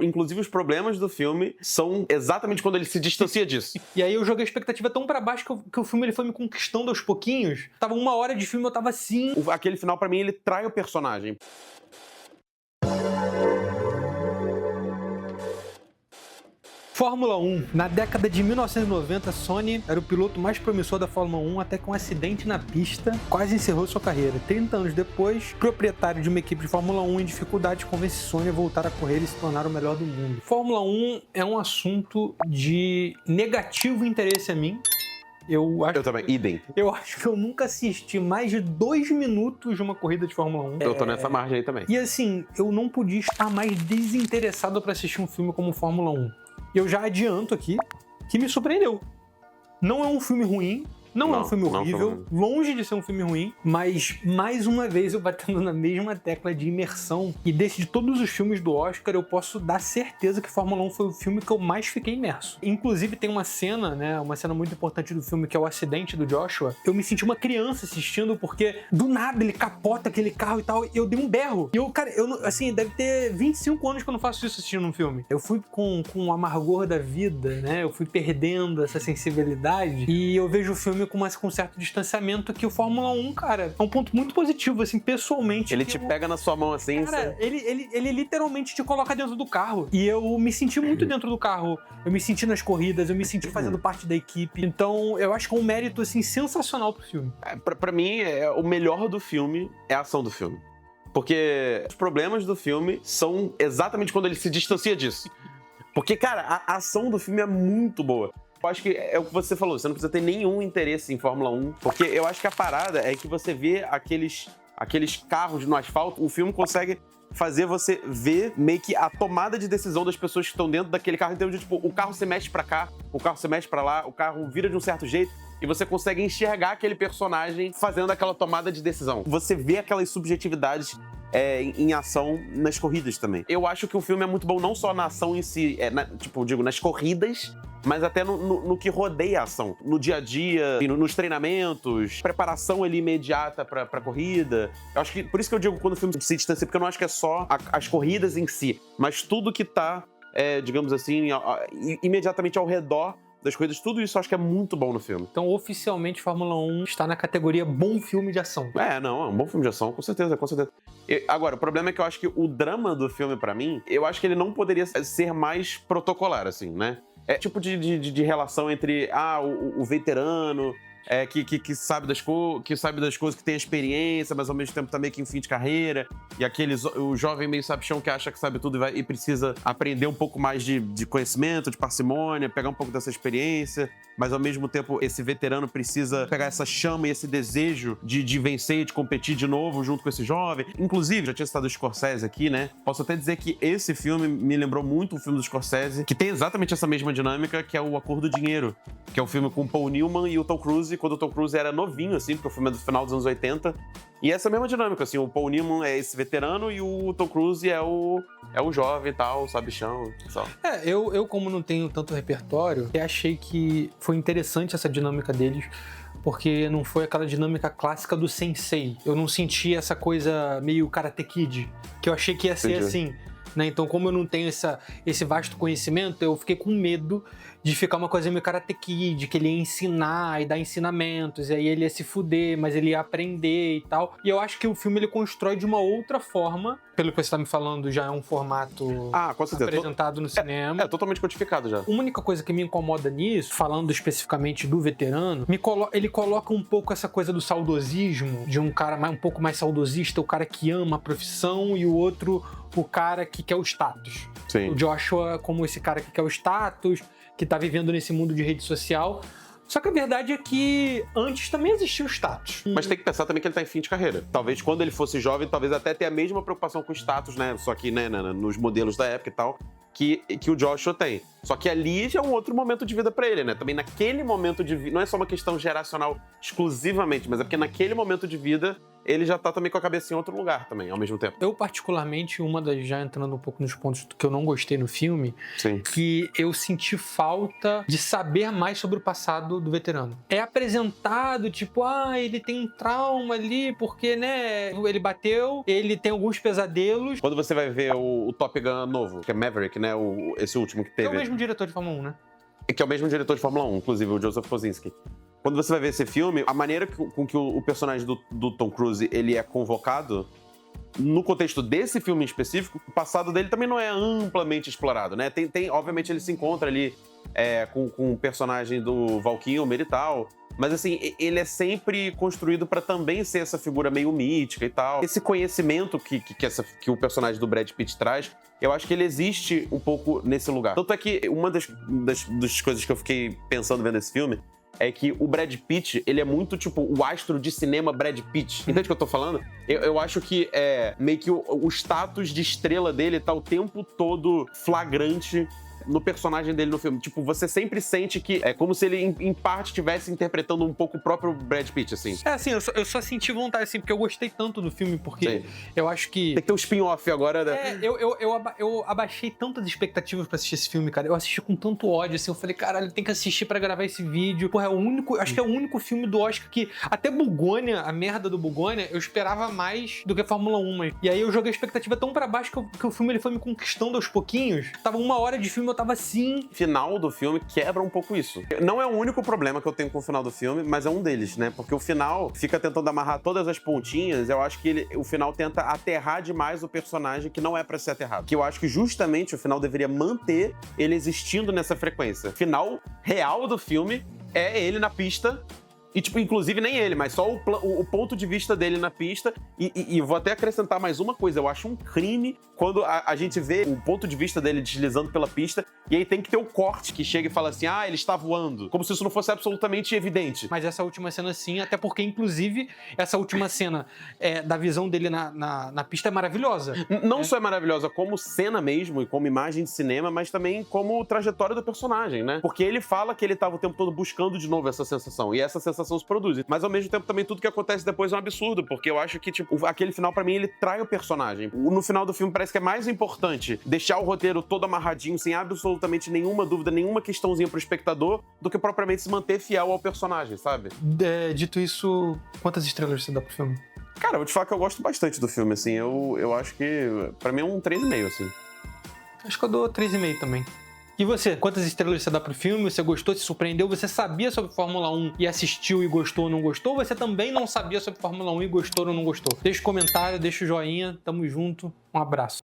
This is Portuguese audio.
inclusive os problemas do filme são exatamente quando ele se distancia disso. E aí eu joguei a expectativa tão pra baixo que o filme ele foi me conquistando aos pouquinhos. Tava 1 hora de filme, eu tava assim... Aquele final, pra mim, ele trai o personagem. Fórmula 1. Na década de 1990, Sonny era o piloto mais promissor da Fórmula 1 até que um acidente na pista quase encerrou sua carreira. 30 anos depois, proprietário de uma equipe de Fórmula 1 em dificuldade convence Sonny a voltar a correr e se tornar o melhor do mundo. Fórmula 1 é um assunto de negativo interesse a mim. Eu também, idem. Eu acho que eu nunca assisti mais de 2 minutos de uma corrida de Fórmula 1. Eu tô nessa margem aí também. E assim, eu não podia estar mais desinteressado pra assistir um filme como Fórmula 1. Eu já adianto aqui que me surpreendeu. Não é um filme ruim, não é um filme horrível, longe de ser um filme ruim, mas mais uma vez eu batendo na mesma tecla de imersão. E de todos os filmes do Oscar, eu posso dar certeza que Fórmula 1 foi o filme que eu mais fiquei imerso. Inclusive tem uma cena, né, uma cena muito importante do filme, que é o acidente do Joshua. Eu me senti uma criança assistindo, porque do nada ele capota aquele carro e tal, e eu dei um berro. E eu, cara, assim, deve ter 25 anos que eu não faço isso assistindo um filme. Eu fui com o amargor da vida, né, eu fui perdendo essa sensibilidade, e eu vejo o filme com um certo distanciamento, que o Fórmula 1, cara, é um ponto muito positivo, assim, pessoalmente. Ele te pega na sua mão, assim. Cara, ele literalmente te coloca dentro do carro. E eu me senti muito dentro do carro. Eu me senti nas corridas, eu me senti fazendo parte da equipe. Então, eu acho que é um mérito, assim, sensacional pro filme. Pra mim, o melhor do filme é a ação do filme. Porque os problemas do filme são exatamente quando ele se distancia disso. Porque, cara, a ação do filme é muito boa. Eu acho que é o que você falou, você não precisa ter nenhum interesse em Fórmula 1, porque eu acho que a parada é que você vê aqueles carros no asfalto, o filme consegue fazer você ver meio que a tomada de decisão das pessoas que estão dentro daquele carro, então, tipo, o carro se mexe pra cá, o carro se mexe pra lá, o carro vira de um certo jeito, e você consegue enxergar aquele personagem fazendo aquela tomada de decisão. Você vê aquelas subjetividades em ação nas corridas também. Eu acho que o filme é muito bom não só na ação em si, nas corridas, mas até no que rodeia a ação. No dia a dia, nos treinamentos, preparação ali imediata pra corrida. Eu acho que, por isso que eu digo quando o filme se distancia, porque eu não acho que é só as corridas em si, mas tudo que tá, digamos assim, imediatamente ao redor das coisas, tudo isso eu acho que é muito bom no filme. Então, oficialmente, Fórmula 1 está na categoria bom filme de ação. É um bom filme de ação, com certeza, com certeza. Agora, o problema é que eu acho que o drama do filme, pra mim, eu acho que ele não poderia ser mais protocolar, assim, né? É tipo de relação entre, o veterano, que sabe das coisas, que tem a experiência, mas ao mesmo tempo tá meio que em fim de carreira, e o jovem meio sabichão que acha que sabe tudo e precisa aprender um pouco mais de conhecimento, de parcimônia, pegar um pouco dessa experiência, mas ao mesmo tempo esse veterano precisa pegar essa chama e esse desejo de vencer e de competir de novo junto com esse jovem. Inclusive, já tinha citado o Scorsese aqui, né? Posso até dizer que esse filme me lembrou muito o filme do Scorsese, que tem exatamente essa mesma dinâmica, que é o A Cor do Dinheiro, que é um filme com o Paul Newman e o Tom Cruise, quando o Tom Cruise era novinho, assim, porque o filme é do final dos anos 80. E essa mesma dinâmica, assim, o Paul Newman é esse veterano e o Tom Cruise é o jovem e tal, sabichão e tal. Eu como não tenho tanto repertório, achei que foi interessante essa dinâmica deles, porque não foi aquela dinâmica clássica do sensei. Eu não senti essa coisa meio Karate Kid, que eu achei que ia ser assim, né? Então, como eu não tenho esse vasto conhecimento, eu fiquei com medo de ficar uma coisa meio Karate Kid, que ele ia ensinar e dar ensinamentos, e aí ele ia se fuder, mas ele ia aprender e tal. E eu acho que o filme ele constrói de uma outra forma, pelo que você tá me falando, já é um formato com certeza, apresentado no cinema. É totalmente codificado já. A única coisa que me incomoda nisso, falando especificamente do veterano, ele coloca um pouco essa coisa do saudosismo, de um cara um pouco mais saudosista, o cara que ama a profissão, e o outro, o cara que quer o status. Sim. O Joshua como esse cara que quer o status, que tá vivendo nesse mundo de rede social. Só que a verdade é que antes também existia o status. Mas tem que pensar também que ele tá em fim de carreira. Talvez quando ele fosse jovem, talvez até tenha a mesma preocupação com o status, né? Só que, né, nos modelos da época e tal, que o Joshua tem. Só que ali já é um outro momento de vida pra ele, né? Também naquele momento de vida, não é só uma questão geracional exclusivamente, mas é porque naquele momento de vida ele já tá também com a cabeça em outro lugar também, ao mesmo tempo. Eu, particularmente, já entrando um pouco nos pontos que eu não gostei no filme, Sim. que eu senti falta de saber mais sobre o passado do veterano. É apresentado, tipo, ele tem um trauma ali, porque, né, ele bateu, ele tem alguns pesadelos. Quando você vai ver o Top Gun novo, que é Maverick, né, esse último que teve... É o mesmo diretor de Fórmula 1, né? Que é o mesmo diretor de Fórmula 1, inclusive, o Joseph Kosinski. Quando você vai ver esse filme, a maneira com que o personagem do Tom Cruise ele é convocado, no contexto desse filme em específico, o passado dele também não é amplamente explorado, né? Obviamente ele se encontra ali com o personagem do Val Kilmer e tal, mas assim, ele é sempre construído pra também ser essa figura meio mítica e tal. Esse conhecimento que o personagem do Brad Pitt traz, eu acho que ele existe um pouco nesse lugar. Tanto é que uma das coisas que eu fiquei pensando vendo esse filme é que o Brad Pitt, ele é muito, tipo, o astro de cinema Brad Pitt. Entende o que eu tô falando? Eu acho que meio que o status de estrela dele tá o tempo todo flagrante no personagem dele no filme. Tipo, você sempre sente que é como se ele, em parte, estivesse interpretando um pouco o próprio Brad Pitt, assim. Assim, eu só senti vontade, assim, porque eu gostei tanto do filme, porque Sim. eu acho que... Tem que ter um spin-off agora, né? Eu abaixei tantas expectativas pra assistir esse filme, cara. Eu assisti com tanto ódio, assim. Eu falei, caralho, tem que assistir pra gravar esse vídeo. Porra, acho que é o único filme do Oscar que... Até Bugônia, a merda do Bugônia, eu esperava mais do que Fórmula 1. Mas... E aí eu joguei a expectativa tão pra baixo que o filme ele foi me conquistando aos pouquinhos. Tava 1 hora de filme, eu tava assim... O final do filme quebra um pouco isso. Não é o único problema que eu tenho com o final do filme, mas é um deles, né? Porque o final fica tentando amarrar todas as pontinhas. Eu acho que o final tenta aterrar demais o personagem que não é pra ser aterrado. Que eu acho que justamente o final deveria manter ele existindo nessa frequência. O final real do filme é ele na pista. E, tipo, inclusive nem ele, mas só o ponto de vista dele na pista. E vou até acrescentar mais uma coisa. Eu acho um crime quando a gente vê o ponto de vista dele deslizando pela pista e aí tem que ter o corte que chega e fala assim, ele está voando. Como se isso não fosse absolutamente evidente. Mas essa última cena sim, até porque, inclusive, essa última cena da visão dele na pista é maravilhosa. Não só é maravilhosa como cena mesmo e como imagem de cinema, mas também como trajetória do personagem, né? Porque ele fala que ele estava o tempo todo buscando de novo essa sensação. E essa sensação se produz. Mas ao mesmo tempo também tudo que acontece depois é um absurdo, porque eu acho que, tipo, aquele final pra mim ele trai o personagem. No final do filme parece que é mais importante deixar o roteiro todo amarradinho, sem absolutamente nenhuma dúvida, nenhuma questãozinha pro espectador, do que propriamente se manter fiel ao personagem, sabe? Dito isso, quantas estrelas você dá pro filme? Cara, eu vou te falar que eu gosto bastante do filme, assim. Eu acho que pra mim é um 3,5, assim. Acho que eu dou 3,5 também. E você? Quantas estrelas você dá pro filme? Você gostou, se surpreendeu? Você sabia sobre Fórmula 1 e assistiu e gostou ou não gostou? Ou você também não sabia sobre Fórmula 1 e gostou ou não gostou? Deixa o comentário, deixa o joinha. Tamo junto. Um abraço.